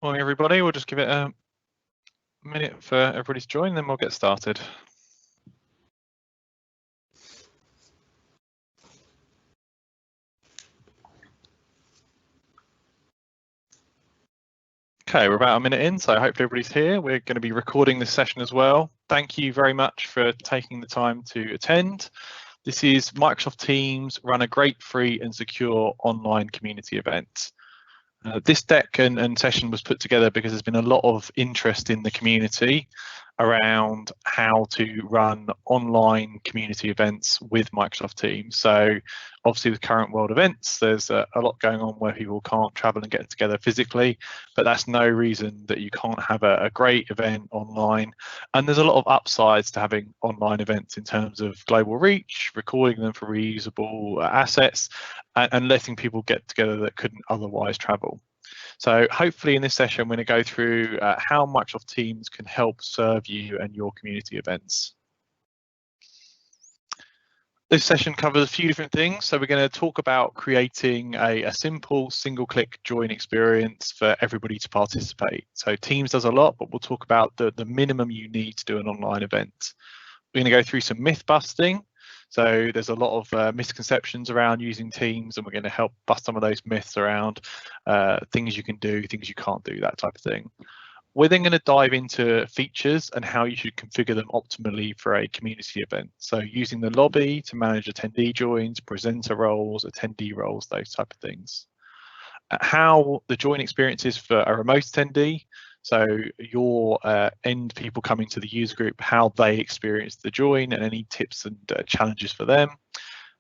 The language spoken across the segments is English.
Morning, everybody. We'll just give it a minute for everybody to join, then we'll get started. Okay, we're about a minute in, so hopefully everybody's here. We're going to be recording this session as well. Thank you very much for taking the time to attend. This is Microsoft Teams run a great, free and secure online community event. This deck and session was put together because there's been a lot of interest in the community around how to run online community events with Microsoft Teams. So obviously with current world events, there's a lot going on where people can't travel and get together physically, but that's no reason that you can't have a great event online. And there's a lot of upsides to having online events in terms of global reach, recording them for reusable assets, and letting people get together that couldn't otherwise travel. So hopefully in this session, I'm going to go through how Microsoft Teams can help serve you and your community events. This session covers a few different things. So we're going to talk about creating a simple single-click join experience for everybody to participate. So Teams does a lot, but we'll talk about the minimum you need to do an online event. We're going to go through some myth busting. So there's a lot of misconceptions around using Teams, and we're going to help bust some of those myths around things you can do, things you can't do, that type of thing. We're then going to dive into features and how you should configure them optimally for a community event. So using the lobby to manage attendee joins, presenter roles, attendee roles, those type of things. How the join experience is for a remote attendee. So your end people coming to the user group, how they experience the join and any tips and challenges for them.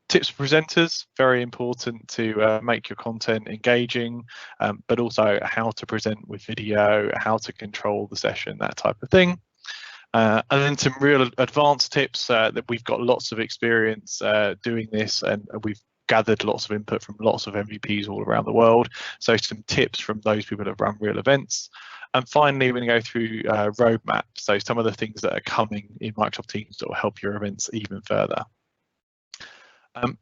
Tips for presenters, very important to make your content engaging, but also how to present with video, how to control the session, that type of thing. And then some real advanced tips that we've got lots of experience doing this, and we've gathered lots of input from lots of MVPs all around the world. So some tips from those people that have run real events. And finally, we're going to go through roadmap. So some of the things that are coming in Microsoft Teams that will help your events even further.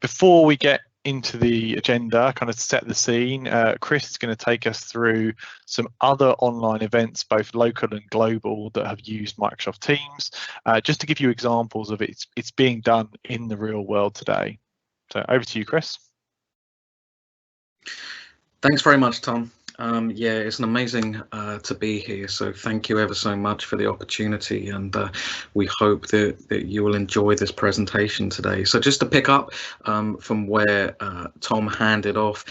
Before we get into the agenda, kind of set the scene, Chris is going to take us through some other online events, both local and global, that have used Microsoft Teams, just to give you examples of it's being done in the real world today. So over to you, Chris. Thanks very much, Tom. Yeah, it's an amazing to be here. So thank you ever so much for the opportunity, and we hope that you will enjoy this presentation today. So just to pick up from where Tom handed off,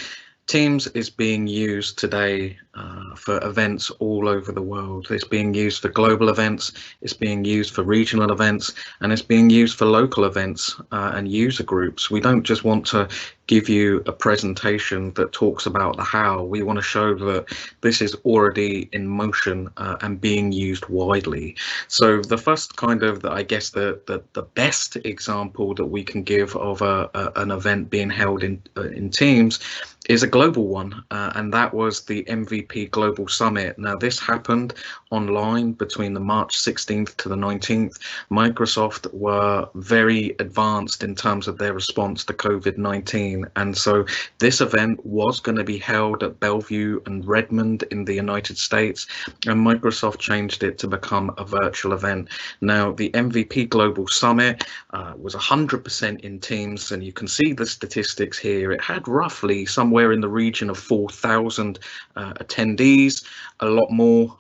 Teams is being used today for events all over the world. It's being used for global events, it's being used for regional events, and it's being used for local events and user groups. We don't just want to give you a presentation that talks about the how. We want to show that this is already in motion and being used widely. So the first kind of, I guess, the best example that we can give of an event being held in Teams is a global one, and that was the MVP Global Summit. Now this happened online between the March 16th to the 19th. Microsoft were very advanced in terms of their response to COVID-19, and so this event was going to be held at Bellevue and Redmond in the United States, and Microsoft changed it to become a virtual event. Now the MVP Global Summit was 100% in Teams, and you can see the statistics here. It had roughly somewhere in the region of 4,000 attendees, a lot more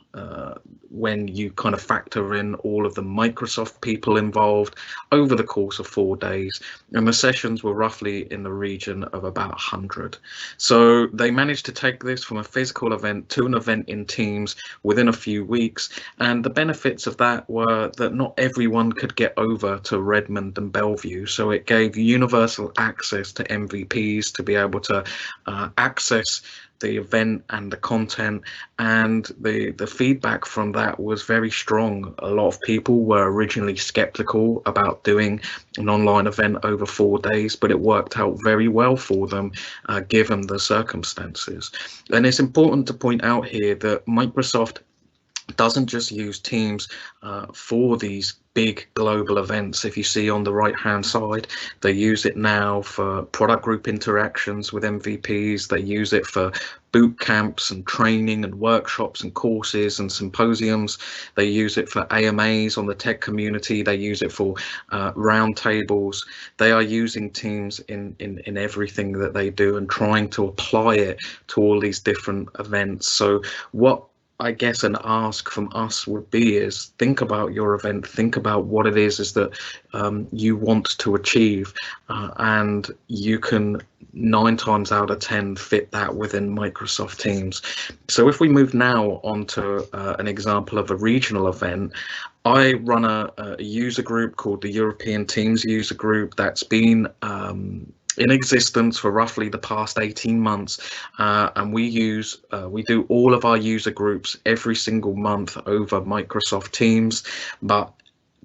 when you kind of factor in all of the Microsoft people involved over the course of 4 days, and the sessions were roughly in the region of about 100. So they managed to take this from a physical event to an event in Teams within a few weeks, and the benefits of that were that not everyone could get over to Redmond and Bellevue, so it gave universal access to MVPs to be able to access the event and the content, and the feedback from that was very strong. A lot of people were originally skeptical about doing an online event over 4 days, but it worked out very well for them given the circumstances. And it's important to point out here that Microsoft doesn't just use Teams for these big global events. If you see on the right hand side, they use it now for product group interactions with MVPs. They use it for boot camps and training and workshops and courses and symposiums. They use it for AMAs on the tech community. They use it for roundtables. They are using Teams in everything that they do and trying to apply it to all these different events. So what I guess an ask from us would be is think about your event, think about what it is that you want to achieve, and you can 9 times out of 10 fit that within Microsoft Teams. So if we move now onto an example of a regional event, I run a user group called the European Teams user group that's been in existence for roughly the past 18 months, and we do all of our user groups every single month over Microsoft Teams, but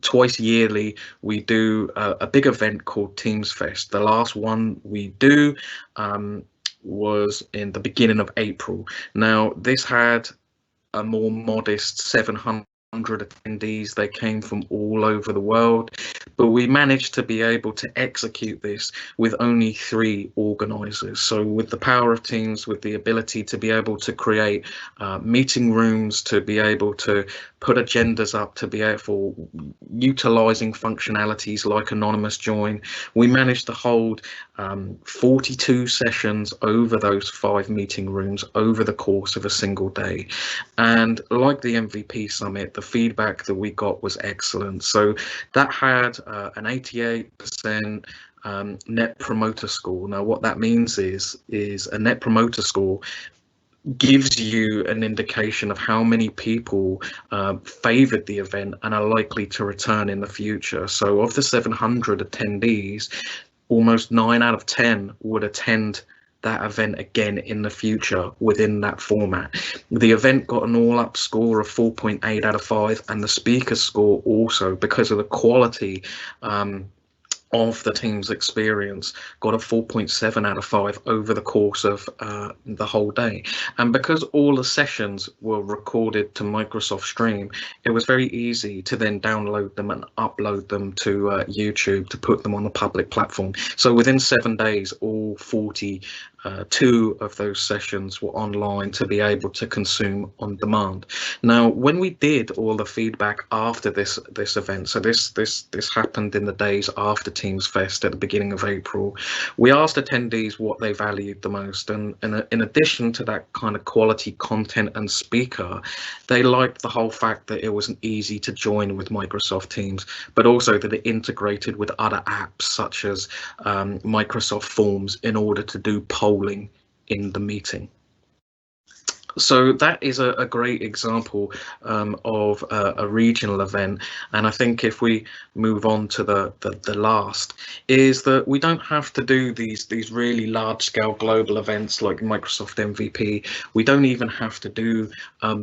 twice yearly we do a big event called Teams Fest. The last one we do was in the beginning of April. Now this had a more modest 700 attendees. They came from all over the world, but we managed to be able to execute this with only 3 organizers. So with the power of Teams, with the ability to be able to create meeting rooms, to be able to put agendas up, to be able for utilizing functionalities like anonymous join, we managed to hold 42 sessions over those 5 meeting rooms over the course of a single day. And like the MVP Summit, the feedback that we got was excellent. So that had an 88% net promoter score. Now what that means is a net promoter score gives you an indication of how many people favored the event and are likely to return in the future. So of the 700 attendees, almost 9 out of 10 would attend that event again in the future within that format. The event got an all-up score of 4.8 out of 5, and the speaker score also, because of the quality of the team's experience, got a 4.7 out of 5 over the course of the whole day. And because all the sessions were recorded to Microsoft Stream, it was very easy to then download them and upload them to YouTube to put them on the public platform. So within 7 days, all 42 of those sessions were online to be able to consume on demand. Now, when we did all the feedback after this event, so this happened in the days after Teams Fest at the beginning of April, we asked attendees what they valued the most, and in addition to that kind of quality content and speaker, they liked the whole fact that it was easy to join with Microsoft Teams, but also that it integrated with other apps such as Microsoft Forms in order to do polling in the meeting. So that is a great example of a regional event, and I think if we move on to the last, is that we don't have to do these really large-scale global events like Microsoft MVP. We don't even have to do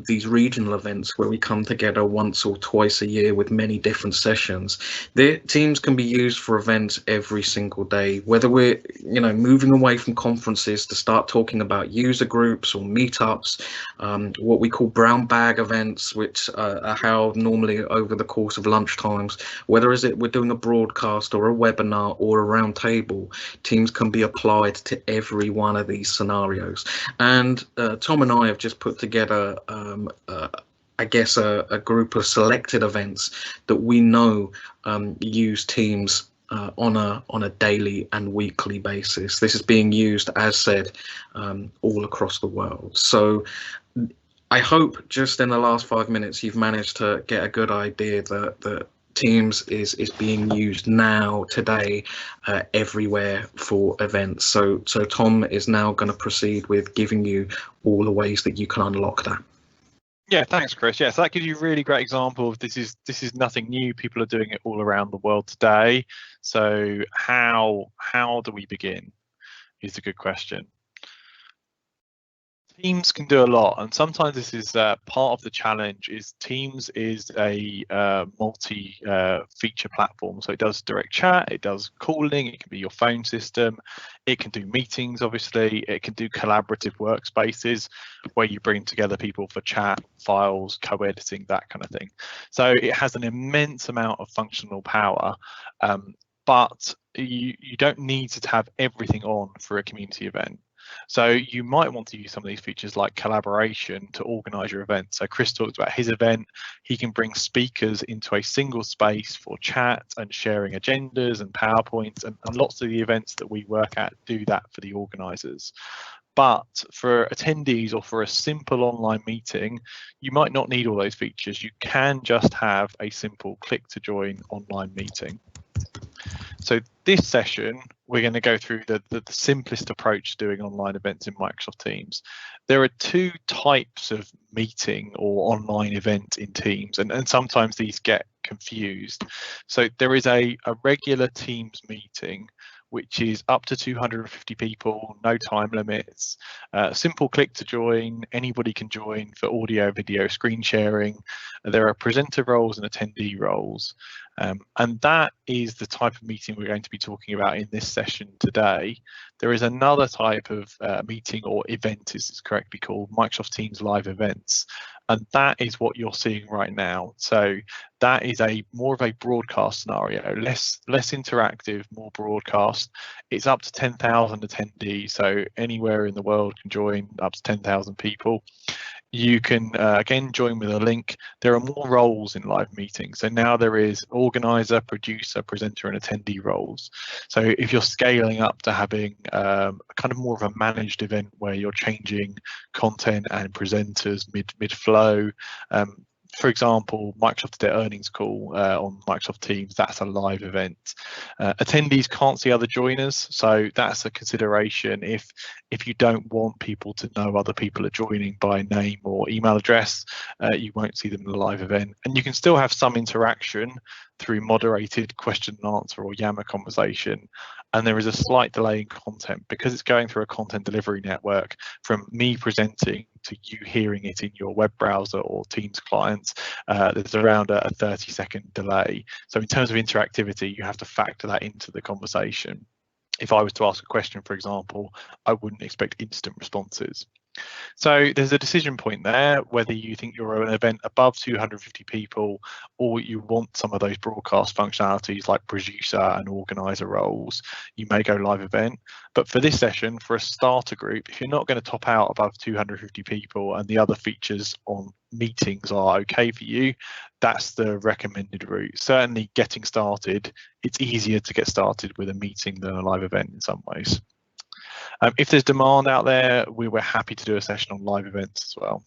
these regional events where we come together once or twice a year with many different sessions. The teams can be used for events every single day, whether we're moving away from conferences to start talking about user groups or meetups. What we call brown bag events, which are held normally over the course of lunch times, whether we're doing a broadcast or a webinar or a round table, Teams can be applied to every one of these scenarios. And Tom and I have just put together I guess a group of selected events that we know use Teams on a daily and weekly basis. This is being used, as said, all across the world. So I hope just in the last 5 minutes you've managed to get a good idea that Teams is being used now, today, everywhere for events. So Tom is now going to proceed with giving you all the ways that you can unlock that. Yeah, thanks, Chris. Yeah, so that gives you a really great example of this is nothing new. People are doing it all around the world today. So how do we begin is a good question. Teams can do a lot, and sometimes this is part of the challenge. Is Teams is a multi-feature platform, so it does direct chat, it does calling, it can be your phone system, it can do meetings, obviously, it can do collaborative workspaces where you bring together people for chat, files, co-editing, that kind of thing. So it has an immense amount of functional power, but you don't need to have everything on for a community event. So you might want to use some of these features like collaboration to organize your event. So Chris talked about his event. He can bring speakers into a single space for chat and sharing agendas and PowerPoints, and lots of the events that we work at do that for the organizers. But for attendees or for a simple online meeting, you might not need all those features. You can just have a simple click to join online meeting. So this session, we're going to go through the simplest approach to doing online events in Microsoft Teams. There are two types of meeting or online event in Teams, and sometimes these get confused. So there is a regular Teams meeting, which is up to 250 people, no time limits, simple click to join, anybody can join for audio, video, screen sharing. There are presenter roles and attendee roles. And that is the type of meeting we're going to be talking about in this session today. There is another type of meeting or event, as it's correctly called, Microsoft Teams Live Events. And that is what you're seeing right now. So that is more of a broadcast scenario, less interactive, more broadcast. It's up to 10,000 attendees, so anywhere in the world can join, up to 10,000 people. You can again join with a link. There are more roles in live meetings. So now there is organizer, producer, presenter, and attendee roles. So if you're scaling up to having kind of more of a managed event where you're changing content and presenters mid-flow, for example, Microsoft did their earnings call on Microsoft Teams. That's a live event. Attendees can't see other joiners, so that's a consideration. If you don't want people to know other people are joining by name or email address, you won't see them in the live event. And you can still have some interaction through moderated question and answer or Yammer conversation. And there is a slight delay in content because it's going through a content delivery network from me presenting to you hearing it in your web browser or Teams clients. There's around a 30-second delay. So in terms of interactivity, you have to factor that into the conversation. If I was to ask a question, for example, I wouldn't expect instant responses. So there's a decision point there, whether you think you're an event above 250 people or you want some of those broadcast functionalities like producer and organizer roles, you may go live event. But for this session, for a starter group, if you're not going to top out above 250 people and the other features on meetings are okay for you, that's the recommended route. Certainly getting started, it's easier to get started with a meeting than a live event in some ways. If there's demand out there, we were happy to do a session on live events as well.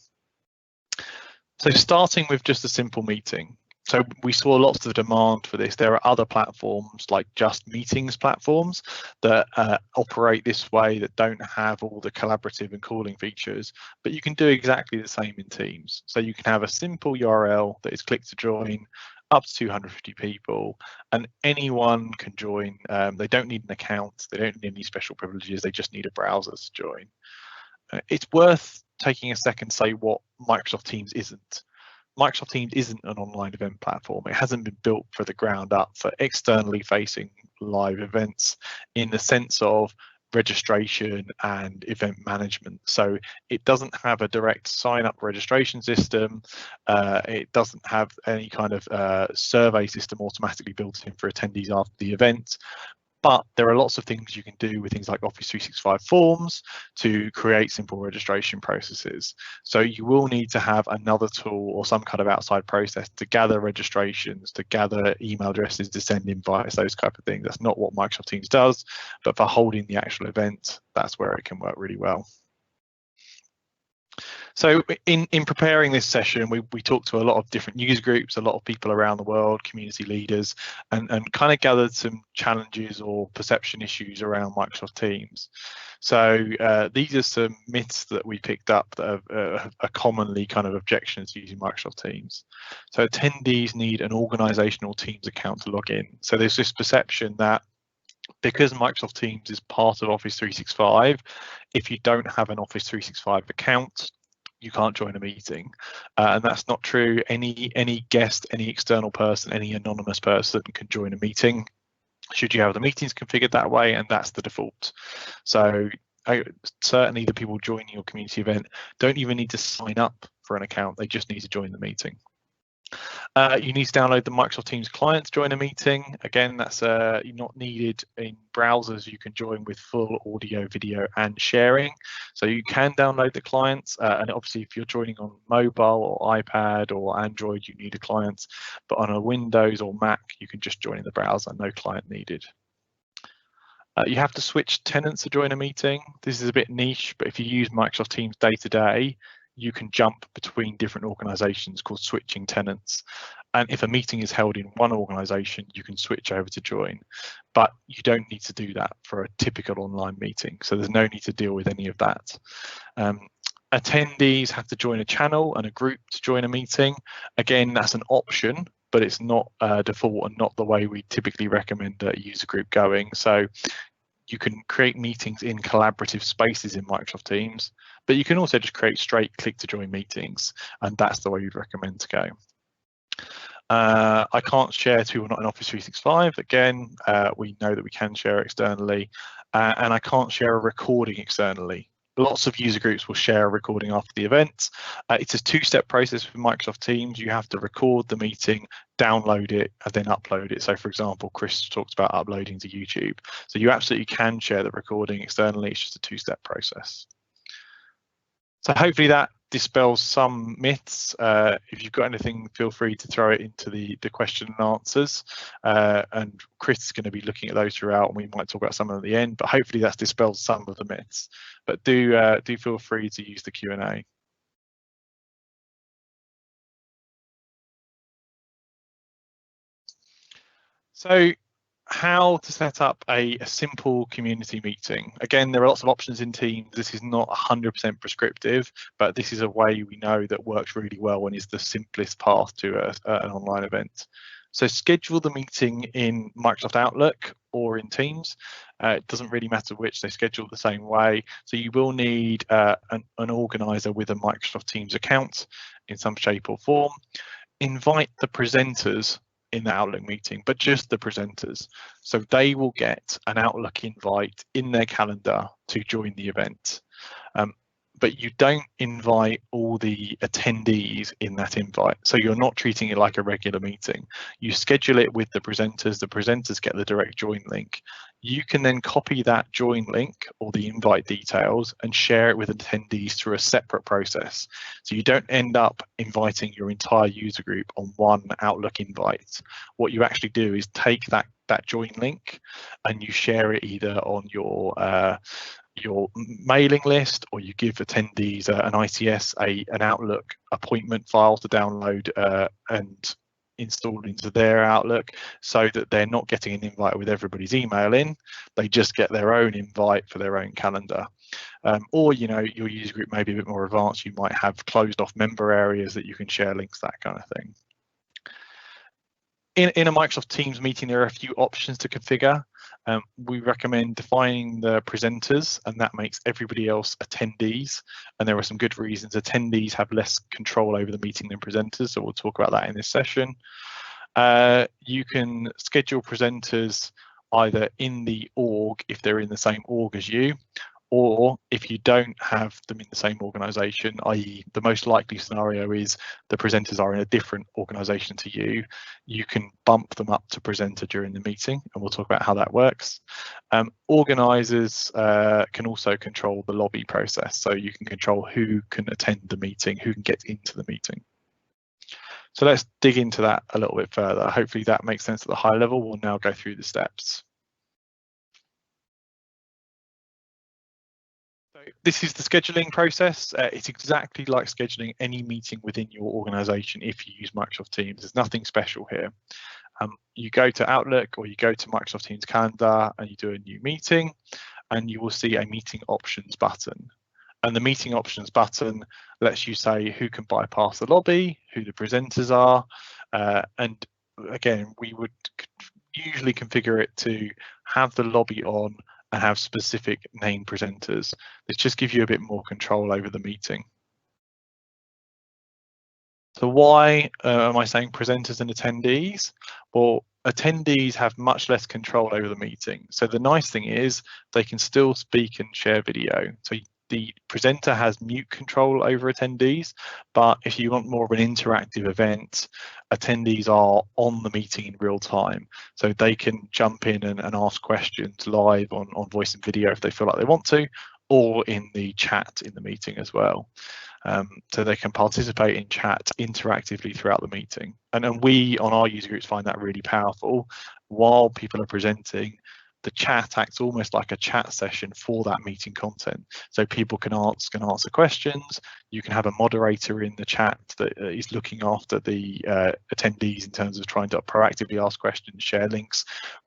So starting with just a simple meeting. So we saw lots of demand for this. There are other platforms like Just Meetings platforms that operate this way, that don't have all the collaborative and calling features, but you can do exactly the same in Teams. So you can have a simple URL that is click to join, up to 250 people, and anyone can join. They don't need an account, they don't need any special privileges, they just need a browser to join. It's worth taking a second to say what Microsoft Teams isn't. Microsoft Teams isn't an online event platform. It hasn't been built for the ground up for externally facing live events in the sense of registration and event management. So it doesn't have a direct sign up registration system. It doesn't have any kind of survey system automatically built in for attendees after the event. But there are lots of things you can do with things like Office 365 forms to create simple registration processes. So you will need to have another tool or some kind of outside process to gather registrations, to gather email addresses, to send invites, those type of things. That's not what Microsoft Teams does, but for holding the actual event, that's where it can work really well. So in preparing this session, we talked to a lot of different user groups, a lot of people around the world, community leaders, and kind of gathered some challenges or perception issues around Microsoft Teams. So these are some myths that we picked up that are commonly kind of objections to using Microsoft Teams. So attendees need an organizational Teams account to log in. So there's this perception that Because Microsoft Teams is part of Office 365, if you don't have an Office 365 account, you can't join a meeting, and that's not true. Any guest, any external person, any anonymous person can join a meeting, should you have the meetings configured that way, and that's the default. So certainly the people joining your community event don't even need to sign up for an account, they just need to join the meeting. You need to download the Microsoft Teams client to join a meeting. Again, that's not needed in browsers. You can join with full audio, video, and sharing. So you can download the clients, and obviously if you're joining on mobile or iPad or Android, you need a client. But on a Windows or Mac, you can just join in the browser, no client needed. You have to switch tenants to join a meeting. This is a bit niche, but if you use Microsoft Teams day to day, you can jump between different organizations called switching tenants. And if a meeting is held in one organization, you can switch over to join, but you don't need to do that for a typical online meeting. So there's no need to deal with any of that. Attendees have to join a channel and a group to join a meeting. Again, that's an option, but it's not default and not the way we typically recommend a user group going. So you can create meetings in collaborative spaces in Microsoft Teams, but you can also just create straight click to join meetings, and that's the way you'd recommend to go. I can't share to or not in Office 365. Again, we know that we can share externally, and I can't share a recording externally. Lots of user groups will share a recording after the event. It's a two-step process with Microsoft Teams. You have to record the meeting, download it, and then upload it. So for example, Chris talked about uploading to YouTube. So you absolutely can share the recording externally. It's just a two-step process. So hopefully that dispels some myths. If you've got anything, feel free to throw it into the question and answers. And Chris is going to be looking at those throughout, and we might talk about some of them at the end, but hopefully that's dispelled some of the myths. But do feel free to use the Q&A. So how to set up a simple community meeting. Again, there are lots of options in Teams. This is not 100% prescriptive, but this is a way we know that works really well and is the simplest path to an online event. So schedule the meeting in Microsoft Outlook or in Teams. It doesn't really matter which, they schedule the same way. So you will need an organizer with a Microsoft Teams account in some shape or form. Invite the presenters in the Outlook meeting, but just the presenters. So they will get an Outlook invite in their calendar to join the event. But you don't invite all the attendees in that invite. So you're not treating it like a regular meeting. You schedule it with the presenters get the direct join link. You can then copy that join link or the invite details and share it with attendees through a separate process. So you don't end up inviting your entire user group on one Outlook invite. What you actually do is take that join link and you share it either on your mailing list, or you give attendees an ITS, an Outlook appointment file to download and install into their Outlook, so that they're not getting an invite with everybody's email in, they just get their own invite for their own calendar. Or, you know, your user group may be a bit more advanced, you might have closed off member areas that you can share links, that kind of thing. In a Microsoft Teams meeting, there are a few options to configure. We recommend defining the presenters, and that makes everybody else attendees. And there are some good reasons. Attendees have less control over the meeting than presenters, so we'll talk about that in this session. You can schedule presenters either in the org if they're in the same org as you, or if you don't have them in the same organization, i.e. the most likely scenario is the presenters are in a different organization to you, you can bump them up to presenter during the meeting, and we'll talk about how that works. Organizers can also control the lobby process, so you can control who can attend the meeting, who can get into the meeting. So let's dig into that a little bit further. Hopefully that makes sense at the high level. We'll now go through the steps. This is the scheduling process. It's exactly like scheduling any meeting within your organization if you use Microsoft Teams. There's nothing special here. You go to Outlook or you go to Microsoft Teams calendar and you do a new meeting, and you will see a meeting options button. And the meeting options button lets you say who can bypass the lobby, who the presenters are, and again, we would usually configure it to have the lobby on and have specific named presenters. This just gives you a bit more control over the meeting. So why am I saying presenters and attendees? Well, attendees have much less control over the meeting. So the nice thing is they can still speak and share video. So the presenter has mute control over attendees, but if you want more of an interactive event, attendees are on the meeting in real time. So they can jump in and ask questions live on voice and video if they feel like they want to, or in the chat in the meeting as well. So they can participate in chat interactively throughout the meeting. And we on our user groups find that really powerful. While people are presenting, the chat acts almost like a chat session for that meeting content. So people can ask and answer questions. You can have a moderator in the chat that is looking after the attendees in terms of trying to proactively ask questions, share links,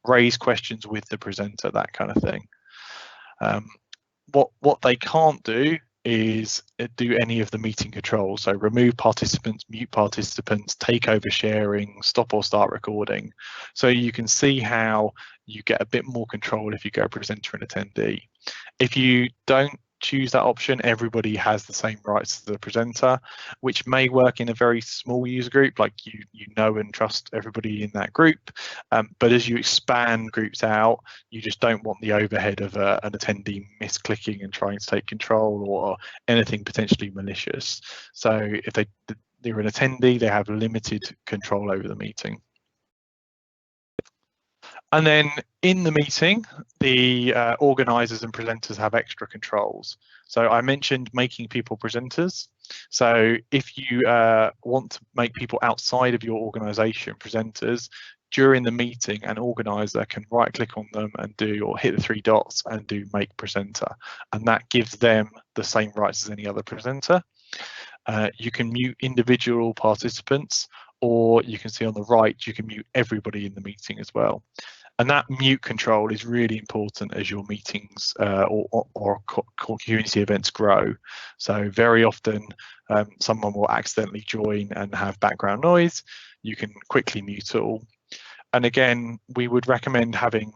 raise questions with the presenter, that kind of thing. What they can't do is do any of the meeting controls. So remove participants, mute participants, take over sharing, stop or start recording. So you can see how you get a bit more control if you go presenter and attendee. If you don't choose that option, everybody has the same rights to the presenter, which may work in a very small user group, like you know and trust everybody in that group. But as you expand groups out, you just don't want the overhead of an attendee misclicking and trying to take control, or anything potentially malicious. So if they're an attendee, they have limited control over the meeting. And then in the meeting, the organisers and presenters have extra controls. So I mentioned making people presenters. So if you want to make people outside of your organisation presenters, during the meeting, an organiser can right click on them and do, or hit the 3 dots and do make presenter. And that gives them the same rights as any other presenter. You can mute individual participants, or you can see on the right, you can mute everybody in the meeting as well. And that mute control is really important as your meetings or community events grow. So very often someone will accidentally join and have background noise. You can quickly mute all. And again, we would recommend having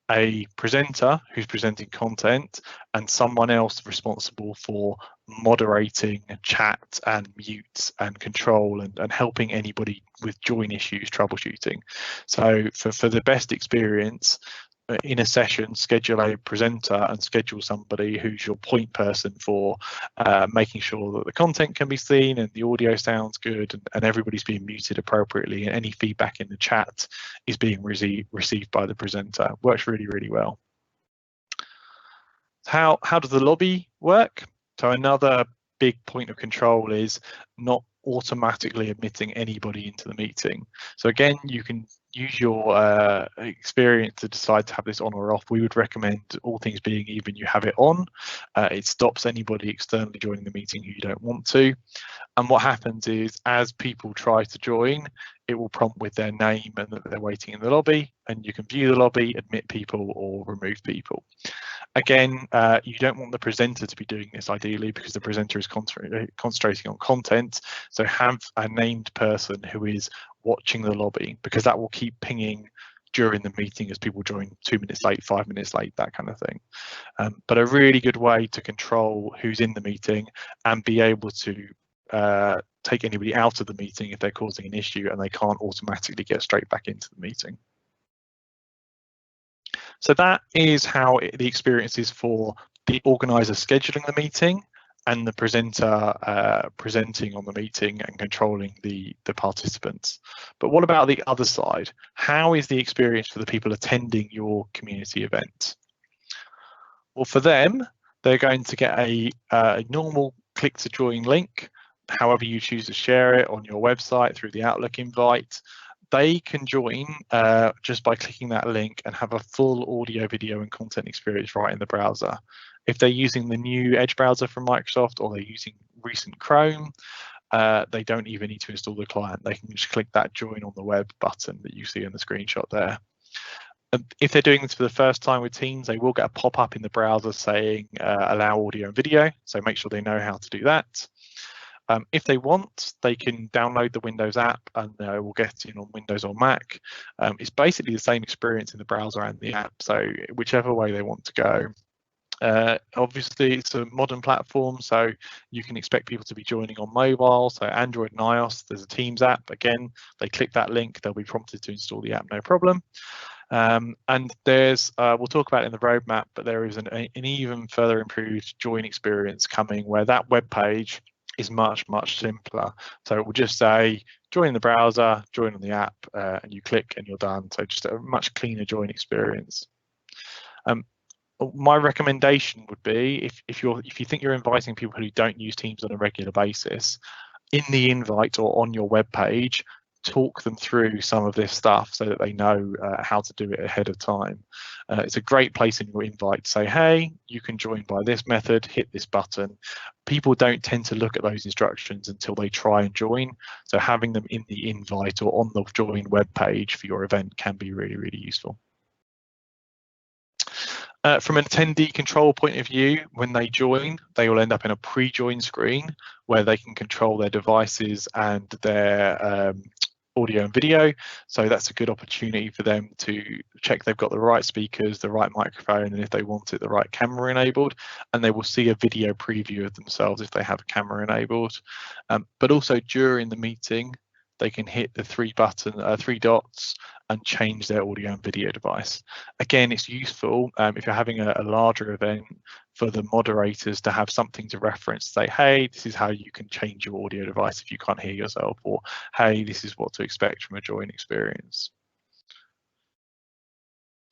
a presenter who's presenting content and someone else responsible for moderating chat and mute and control and helping anybody with join issues troubleshooting. So for the best experience in a session, schedule a presenter and schedule somebody who's your point person for making sure that the content can be seen and the audio sounds good and everybody's being muted appropriately, and any feedback in the chat is being received by the presenter. Works really, really well. How does the lobby work? So another big point of control is not automatically admitting anybody into the meeting. So again, you can use your experience to decide to have this on or off. We would recommend, all things being even, you have it on. It stops anybody externally joining the meeting who you don't want to. And what happens is, as people try to join, it will prompt with their name and that they're waiting in the lobby, and you can view the lobby, admit people or remove people. Again, you don't want the presenter to be doing this ideally, because the presenter is concentrating on content. So have a named person who is watching the lobby, because that will keep pinging during the meeting as people join 2 minutes late, 5 minutes late, that kind of thing. But a really good way to control who's in the meeting and be able to take anybody out of the meeting if they're causing an issue and they can't automatically get straight back into the meeting. So that is how the experience is for the organizer scheduling the meeting and the presenter presenting on the meeting and controlling the participants. But what about the other side? How is the experience for the people attending your community event? Well, for them, they're going to get a normal click to join link, however you choose to share it on your website through the Outlook invite. They can join just by clicking that link and have a full audio, video and content experience right in the browser. If they're using the new Edge browser from Microsoft, or they're using recent Chrome, they don't even need to install the client. They can just click that join on the web button that you see in the screenshot there. If they're doing this for the first time with Teams, they will get a pop-up in the browser saying allow audio and video, so make sure they know how to do that. If they want, they can download the Windows app and we'll get in on Windows or Mac. It's basically the same experience in the browser and the app, so whichever way they want to go. Obviously, it's a modern platform, so you can expect people to be joining on mobile. So Android and iOS, there's a Teams app. Again, they click that link, they'll be prompted to install the app, no problem. And there's, we'll talk about it in the roadmap, but there is an even further improved join experience coming, where that web page is much simpler. So it will just say join the browser, join on the app, and you click and you're done. So just a much cleaner join experience. My recommendation would be, if you think you're inviting people who don't use Teams on a regular basis, in the invite or on your web page, talk them through some of this stuff so that they know how to do it ahead of time. It's a great place in your invite to say, hey, you can join by this method, hit this button. People don't tend to look at those instructions until they try and join. So having them in the invite or on the join web page for your event can be really useful. From an attendee control point of view, when they join, they will end up in a pre-join screen where they can control their devices and their audio and video. So that's a good opportunity for them to check they've got the right speakers, the right microphone, and if they want it, the right camera enabled. And they will see a video preview of themselves if they have a camera enabled. But also during the meeting, they can hit the three dots and change their audio and video device. Again, it's useful if you're having a larger event for the moderators to have something to reference, say, hey, this is how you can change your audio device if you can't hear yourself, or hey, this is what to expect from a join experience.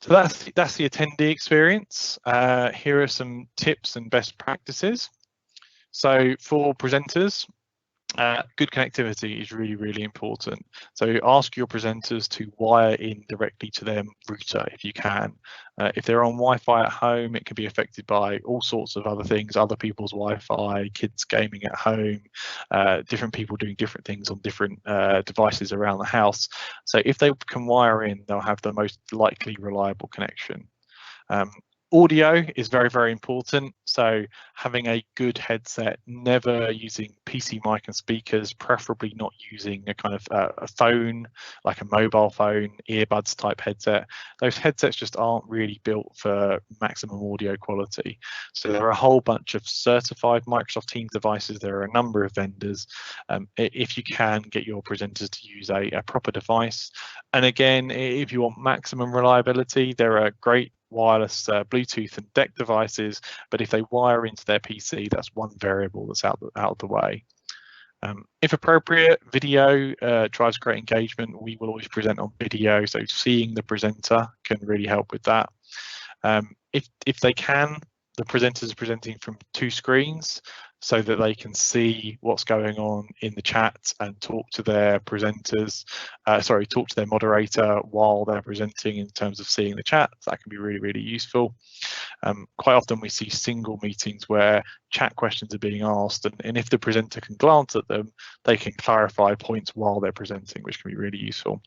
So that's the attendee experience. Here are some tips and best practices. So for presenters, good connectivity is really important. So ask your presenters to wire in directly to their router if you can. If they're on Wi-Fi at home, it can be affected by all sorts of other things, other people's Wi-Fi, kids gaming at home, different people doing different things on different devices around the house. So if they can wire in, they'll have the most likely reliable connection. Audio is very important. So having a good headset, never using PC mic and speakers, preferably not using a kind of a phone, like a mobile phone, earbuds type headset. Those headsets just aren't really built for maximum audio quality. So there are a whole bunch of certified Microsoft Teams devices. There are a number of vendors. If you can, get your presenters to use a proper device. And again, if you want maximum reliability, there are great wireless Bluetooth and DEC devices, but if they wire into their PC, that's one variable that's out of the way. If appropriate, video drives great engagement. We will always present on video, so seeing the presenter can really help with that. If they can, the presenters are presenting from two screens so that they can see what's going on in the chat and talk to their presenters, talk to their moderator while they're presenting in terms of seeing the chat. That can be really useful. Quite often we see single meetings where chat questions are being asked, and if the presenter can glance at them, they can clarify points while they're presenting, which can be really useful.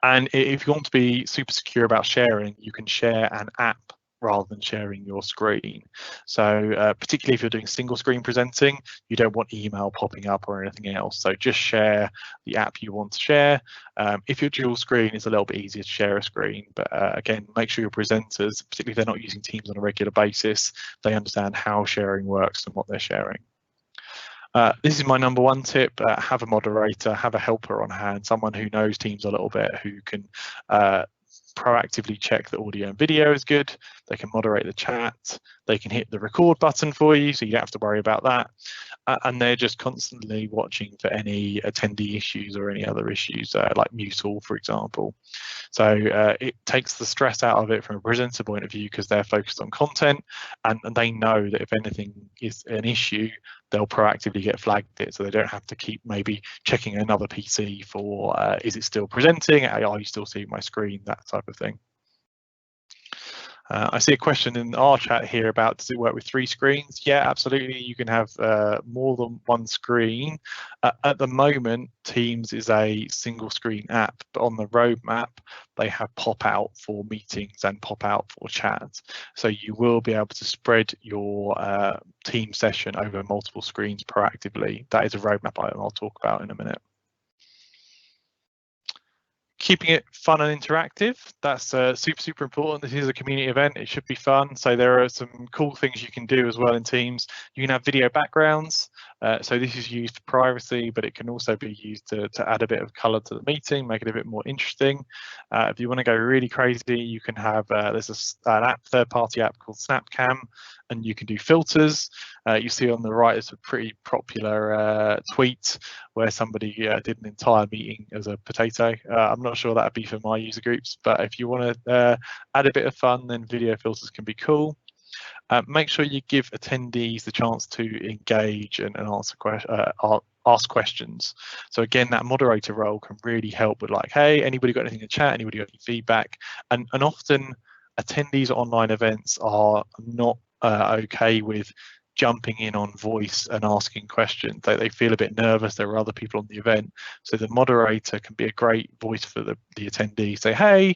And if you want to be super secure about sharing, you can share an app rather than sharing your screen. So particularly if you're doing single screen presenting, you don't want email popping up or anything else. So just share the app you want to share. If you're dual screen, it's a little bit easier to share a screen. But again, make sure your presenters, particularly if they're not using Teams on a regular basis, they understand how sharing works and what they're sharing. This is my number one tip. Have a moderator, have a helper on hand, someone who knows Teams a little bit, who can proactively check that audio and video is good. They can moderate the chat. They can hit the record button for you, so you don't have to worry about that. And they're just constantly watching for any attendee issues or any other issues, like mute all, for example. So it takes the stress out of it from a presenter point of view, because they're focused on content, and they know that if anything is an issue, they'll proactively get flagged it, so they don't have to keep maybe checking another PC for is it still presenting, are you still seeing my screen, that type of thing. I see a question in our chat here about, does it work with 3 screens? Yeah, absolutely. You can have more than one screen. At the moment, Teams is a single screen app, but on the roadmap, they have pop out for meetings and pop out for chat. So you will be able to spread your team session over multiple screens proactively. That is a roadmap item I'll talk about in a minute. Keeping it fun and interactive, that's super important. This is a community event, it should be fun. So there are some cool things you can do as well in Teams. You can have video backgrounds. So this is used for privacy, but it can also be used to add a bit of color to the meeting, make it a bit more interesting. If you want to go really crazy, you can have, there's an app, third-party app called Snapcam, and you can do filters. You see on the right is a pretty popular tweet where somebody did an entire meeting as a potato. I'm not sure that would be for my user groups, but if you want to add a bit of fun, then video filters can be cool. Make sure you give attendees the chance to engage and ask questions. So again, that moderator role can really help with like, hey, anybody got anything to chat? Anybody got any feedback? And often attendees at online events are not okay with jumping in on voice and asking questions. They feel a bit nervous. There are other people on the event. So the moderator can be a great voice for the attendee. Say, hey,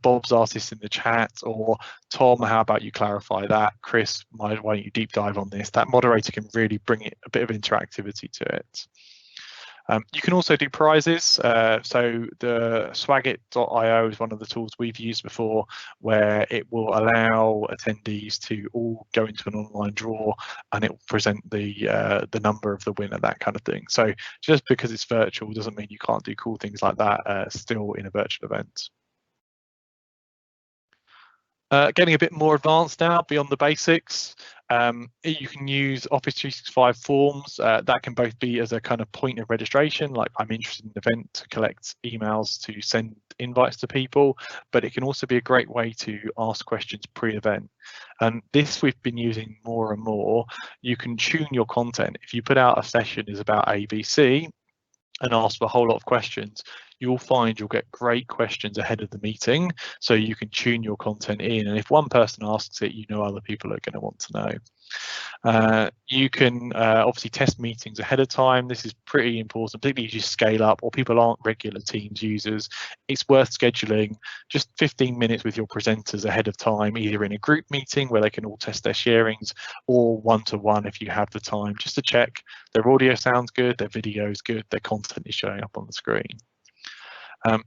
Bob's asked this in the chat, or Tom, how about you clarify that? Chris, why don't you deep dive on this? That moderator can really bring it a bit of interactivity to it. You can also do prizes. So the swagit.io is one of the tools we've used before, where it will allow attendees to all go into an online draw, and it will present the number of the winner, that kind of thing. So just because it's virtual doesn't mean you can't do cool things like that still in a virtual event. Getting a bit more advanced now, beyond the basics. You can use Office 365 forms. That can both be as a kind of point of registration, like I'm interested in an event, to collect emails to send invites to people, but it can also be a great way to ask questions pre-event. And this we've been using more and more. You can tune your content. If you put out a session is about ABC and ask for a whole lot of questions, you'll find you'll get great questions ahead of the meeting, so you can tune your content in, and if one person asks it, you know other people are going to want to know. You can obviously test meetings ahead of time. This is pretty important, particularly as you scale up or people aren't regular Teams users. It's worth scheduling just 15 minutes with your presenters ahead of time, either in a group meeting where they can all test their sharings, or one-to-one if you have the time, just to check their audio sounds good, their video is good, their content is showing up on the screen.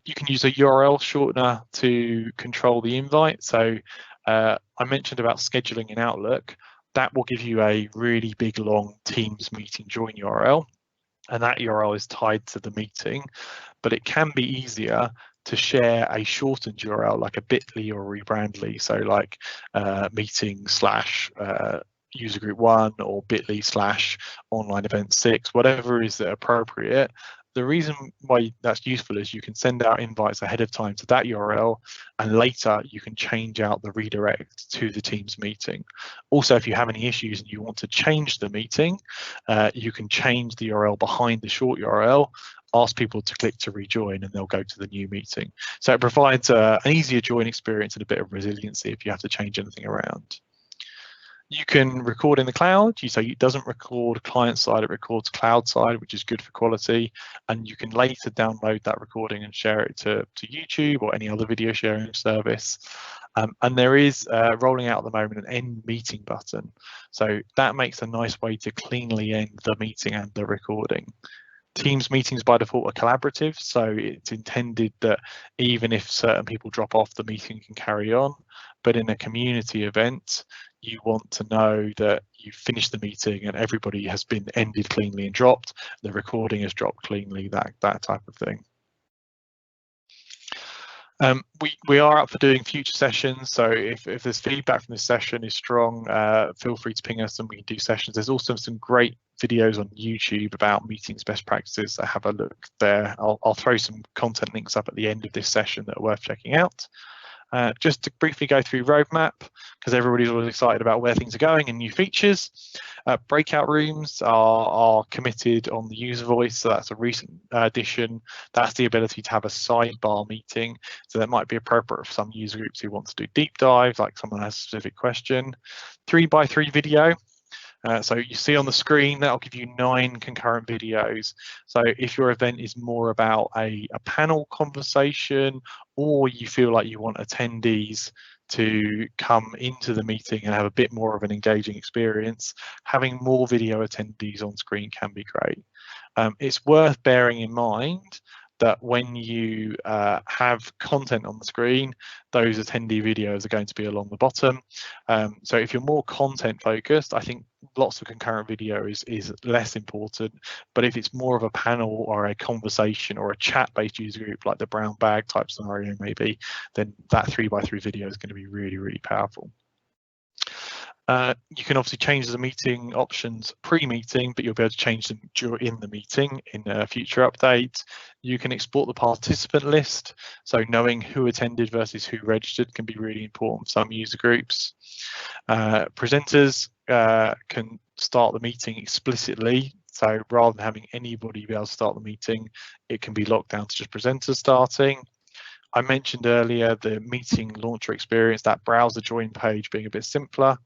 You can use a URL shortener to control the invite. So I mentioned about scheduling in Outlook. That will give you a really big, long Teams meeting join URL, and that URL is tied to the meeting. But it can be easier to share a shortened URL like a bit.ly or a rebrandly. So like meeting / user group 1 or bit.ly / online event 6, whatever is appropriate. The reason why that's useful is you can send out invites ahead of time to that URL, and later you can change out the redirect to the Teams meeting. Also, if you have any issues and you want to change the meeting, you can change the URL behind the short URL, ask people to click to rejoin, and they'll go to the new meeting. So it provides an easier join experience and a bit of resiliency if you have to change anything around. You can record in the cloud. So it doesn't record client side, it records cloud side, which is good for quality. And you can later download that recording and share it to YouTube or any other video sharing service. And there is rolling out at the moment an end meeting button. So that makes a nice way to cleanly end the meeting and the recording. Teams meetings by default are collaborative, so it's intended that even if certain people drop off, the meeting can carry on. But in a community event, you want to know that you've finished the meeting and everybody has been ended cleanly and dropped, the recording has dropped cleanly, that type of thing. We are up for doing future sessions, so if there's feedback from this session is strong, feel free to ping us and we can do sessions. There's also some great videos on YouTube about meetings best practices, so have a look there. I'll throw some content links up at the end of this session that are worth checking out. Just to briefly go through roadmap, because everybody's always excited about where things are going and new features. Breakout rooms are committed on the user voice, so that's a recent addition. That's the ability to have a sidebar meeting, so that might be appropriate for some user groups who want to do deep dives, like someone has a specific question. 3x3 video. So you see on the screen, that'll give you 9 concurrent videos. So if your event is more about a panel conversation, or you feel like you want attendees to come into the meeting and have a bit more of an engaging experience, having more video attendees on screen can be great. It's worth bearing in mind that when you have content on the screen, those attendee videos are going to be along the bottom. So if you're more content focused, I think lots of concurrent video is less important. But if it's more of a panel or a conversation or a chat-based user group, like the brown bag type scenario maybe, then that 3x3 video is going to be really, really powerful. You can obviously change the meeting options pre-meeting, but you'll be able to change them during the meeting in a future update. You can export the participant list, so knowing who attended versus who registered can be really important for some user groups. Presenters can start the meeting explicitly, so rather than having anybody be able to start the meeting, it can be locked down to just presenters starting. I mentioned earlier the meeting launcher experience, that browser join page being a bit simpler.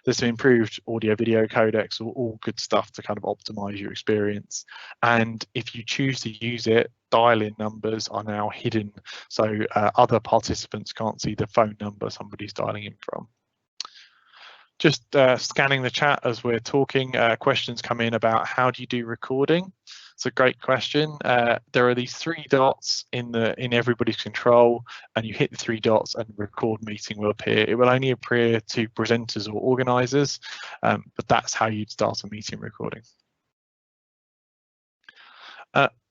There's some improved audio video codecs, all good stuff to kind of optimize your experience. And if you choose to use it, dial-in numbers are now hidden, so other participants can't see the phone number somebody's dialing in from. Just scanning the chat as we're talking, questions come in about how do you do recording? It's a great question. There are these 3 dots in everybody's control, and you hit the 3 dots and record meeting will appear. It will only appear to presenters or organizers, but that's how you'd start a meeting recording.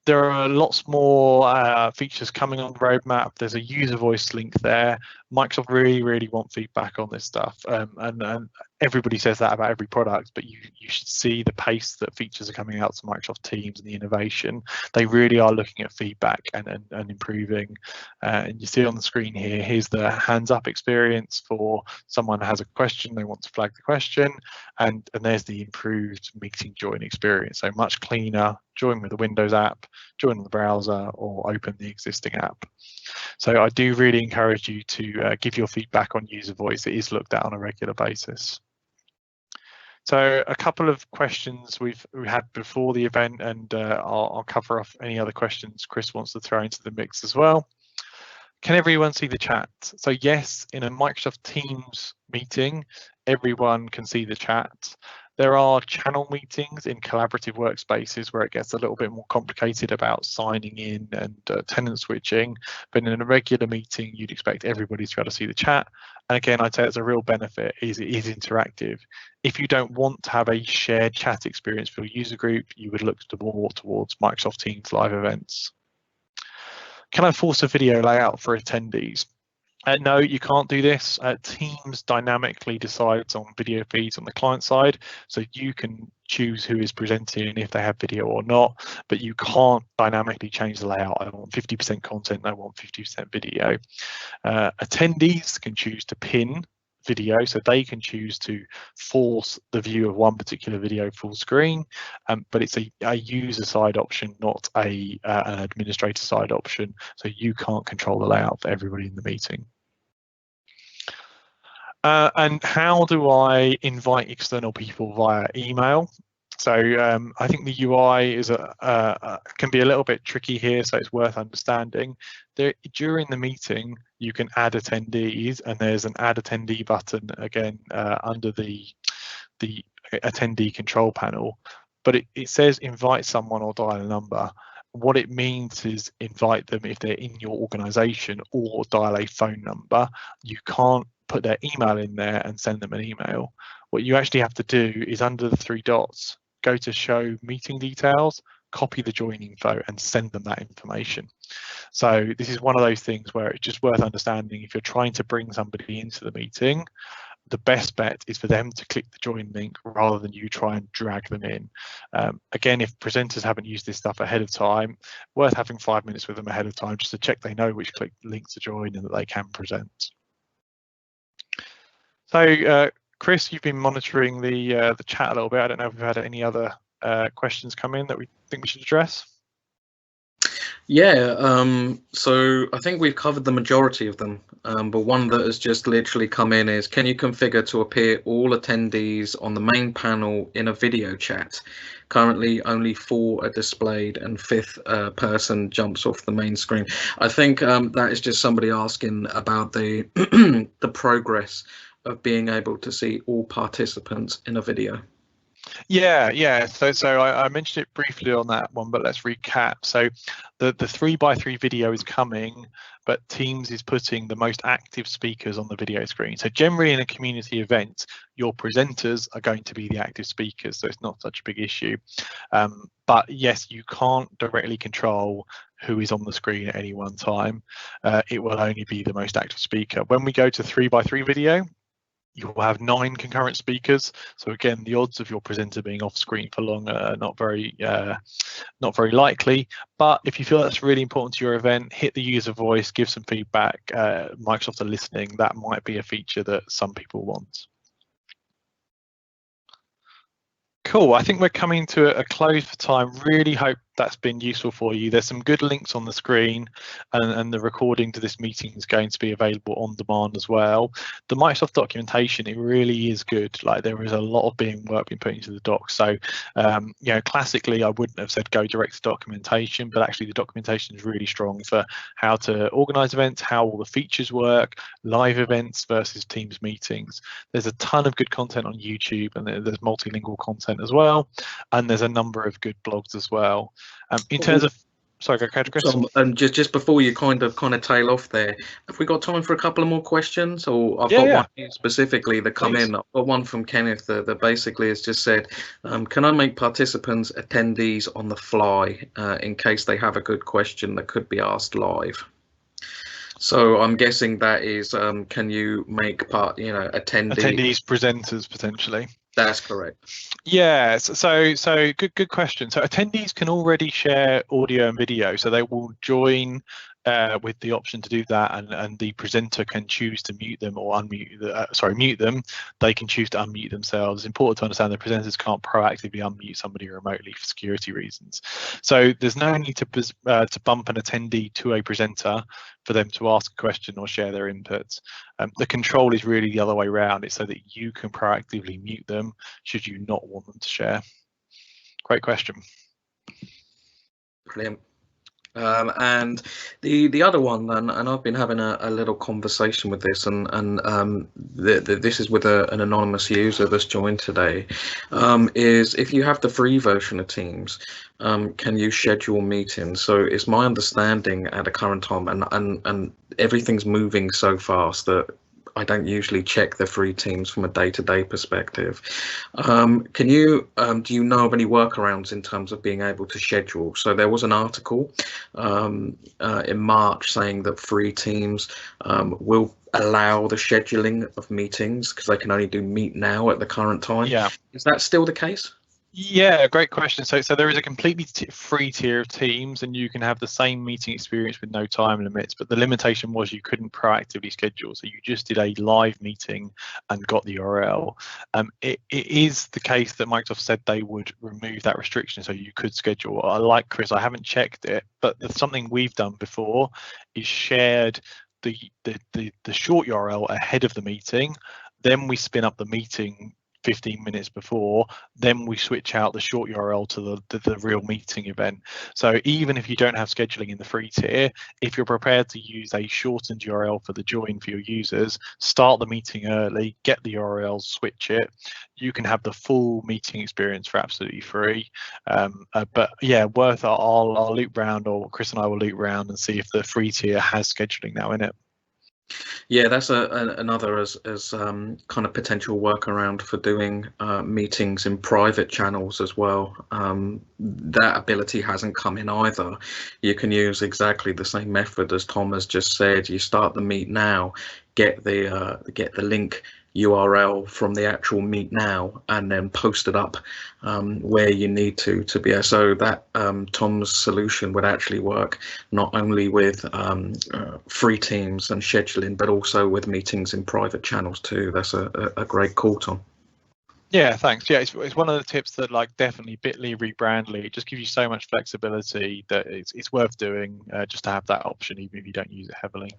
There are lots more features coming on the roadmap. There's a user voice link there. Microsoft really want feedback on this stuff, and everybody says that about every product, but you should see the pace that features are coming out to Microsoft Teams and the innovation. They really are looking at feedback and improving. And you see on the screen here, here's the hands up experience for someone who has a question, they want to flag the question, and there's the improved meeting join experience. So much cleaner, join with the Windows app, join on the browser, or open the existing app. So I do really encourage you to give your feedback on user voice. It is looked at on a regular basis. So a couple of questions we had before the event, and I'll cover off any other questions Chris wants to throw into the mix as well. Can everyone see the chat? So yes, in a Microsoft Teams meeting, everyone can see the chat. There are channel meetings in collaborative workspaces where it gets a little bit more complicated about signing in and tenant switching, but in a regular meeting, you'd expect everybody to be able to see the chat. And again, I'd say it's a real benefit, is it is interactive. If you don't want to have a shared chat experience for your user group, you would look more towards Microsoft Teams live events. Can I force a video layout for attendees? No, you can't do this. Teams dynamically decides on video feeds on the client side, so you can choose who is presenting if they have video or not, but you can't dynamically change the layout. I want 50% content, I want 50% video. Attendees can choose to pin video, so they can choose to force the view of one particular video full screen, but it's a user side option, not an administrator side option, so you can't control the layout for everybody in the meeting. And how do I invite external people via email? So I think the UI is can be a little bit tricky here, so it's worth understanding. During the meeting, you can add attendees, and there's an add attendee button again under the attendee control panel, but it says invite someone or dial a number. What it means is invite them if they're in your organization, or dial a phone number. You can't put their email in there and send them an email. What you actually have to do is under the 3 dots, go to show meeting details, copy the join info and send them that information. So this is one of those things where it's just worth understanding. If you're trying to bring somebody into the meeting, the best bet is for them to click the join link rather than you try and drag them in. Again, if presenters haven't used this stuff ahead of time, worth having 5 minutes with them ahead of time just to check they know which click link to join and that they can present. So, Chris, you've been monitoring the chat a little bit. I don't know if we've had any other questions come in that we think we should address. Yeah, so I think we've covered the majority of them, but one that has just literally come in is, can you configure to appear all attendees on the main panel in a video chat? Currently, only 4 are displayed and 5th person jumps off the main screen. I think that is just somebody asking about the the progress of being able to see all participants in a video. Yeah. So I mentioned it briefly on that one, but let's recap. So the 3x3 video is coming, but Teams is putting the most active speakers on the video screen. So generally in a community event, your presenters are going to be the active speakers, so it's not such a big issue. But yes, you can't directly control who is on the screen at any one time. It will only be the most active speaker. When we go to 3x3 video, you will have 9 concurrent speakers. So again, the odds of your presenter being off screen for long are not very likely. But if you feel that's really important to your event, hit the user voice, give some feedback. Microsoft are listening. That might be a feature that some people want. Cool. I think we're coming to a close for time. Really hope that's been useful for you. There's some good links on the screen, and the recording to this meeting is going to be available on demand as well. The Microsoft documentation, it really is good. Like, there is a lot of work being put into the docs. So, you know, classically, I wouldn't have said go direct to documentation, but actually the documentation is really strong for how to organize events, how all the features work, live events versus Teams meetings. There's a ton of good content on YouTube, and there's multilingual content as well, and there's a number of good blogs as well. In terms of, sorry, go ahead, Chris. Just before you kind of tail off there, have we got time for a couple of more questions? Or I've got one here specifically that come in. I've got one from Kenneth that basically has just said, can I make participants attendees on the fly in case they have a good question that could be asked live? So I'm guessing that is, can you make attendees presenters potentially? That's correct. Yeah, so good question. So attendees can already share audio and video, so they will join with the option to do that, and the presenter can choose to mute them or unmute mute them. They can choose to unmute themselves. It's important to understand that presenters can't proactively unmute somebody remotely for security reasons. So there's no need to bump an attendee to a presenter for them to ask a question or share their inputs. The control is really the other way around. It's so that you can proactively mute them should you not want them to share. Great question. Brilliant. And the other one, and I've been having a little conversation with this, and this is with an anonymous user that's joined today, is if you have the free version of Teams, can you schedule meetings? So it's my understanding at the current time, and everything's moving so fast that I don't usually check the free Teams from a day-to-day perspective. Do you know of any workarounds in terms of being able to schedule? So there was an article in March saying that free Teams will allow the scheduling of meetings because they can only do Meet Now at the current time. Yeah. Is that still the case? Yeah, great question. So there is a completely free tier of Teams, and you can have the same meeting experience with no time limits, but the limitation was you couldn't proactively schedule. So you just did a live meeting and got the URL. It is the case that Microsoft said they would remove that restriction so you could schedule. Like Chris, I haven't checked it, but something we've done before is shared the short URL ahead of the meeting. Then we spin up the meeting 15 minutes before, then we switch out the short URL to the real meeting event. So even if you don't have scheduling in the free tier, if you're prepared to use a shortened URL for the join for your users, start the meeting early, get the URL, switch it, you can have the full meeting experience for absolutely free. But yeah, I'll loop round, or Chris and I will loop round and see if the free tier has scheduling now in it. Yeah, that's another as kind of potential workaround for doing meetings in private channels as well. That ability hasn't come in either. You can use exactly the same method as Tom has just said. You start the Meet Now, get the link URL from the actual Meet Now and then post it up where you need to be there. So that Tom's solution would actually work not only with free teams and scheduling, but also with meetings in private channels too. That's a great call, Tom. Yeah, thanks. Yeah, it's one of the tips that, like, definitely Bitly, Rebrandly, it just gives you so much flexibility that it's worth doing just to have that option, even if you don't use it heavily.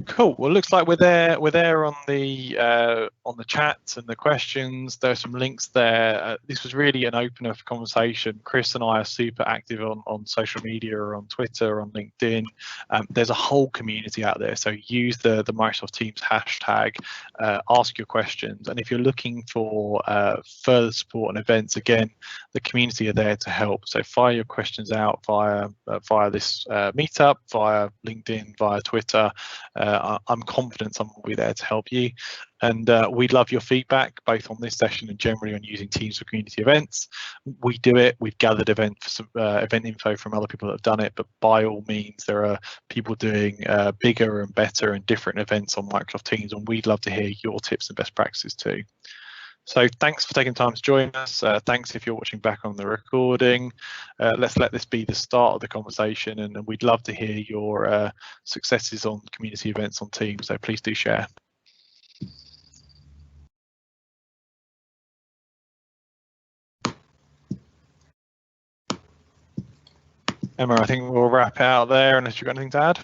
Cool. Well, looks like we're there on the chat and the questions. There's some links there. This was really an opener for conversation. Chris and I are super active on social media, or on Twitter, on LinkedIn. There's a whole community out there, so use the Microsoft Teams hashtag, ask your questions, and if you're looking for further support and events, again, the community are there to help. So fire your questions out via this meetup, via LinkedIn, via Twitter. I'm confident someone will be there to help you, and we'd love your feedback both on this session and generally on using Teams for community events. We do it. We've gathered event info from other people that have done it, but by all means, there are people doing bigger and better and different events on Microsoft Teams, and we'd love to hear your tips and best practices too. So thanks for taking time to join us. Thanks if you're watching back on the recording. Let's let this be the start of the conversation, and we'd love to hear your successes on community events on Teams, so please do share. Emma, I think we'll wrap out there unless you've got anything to add.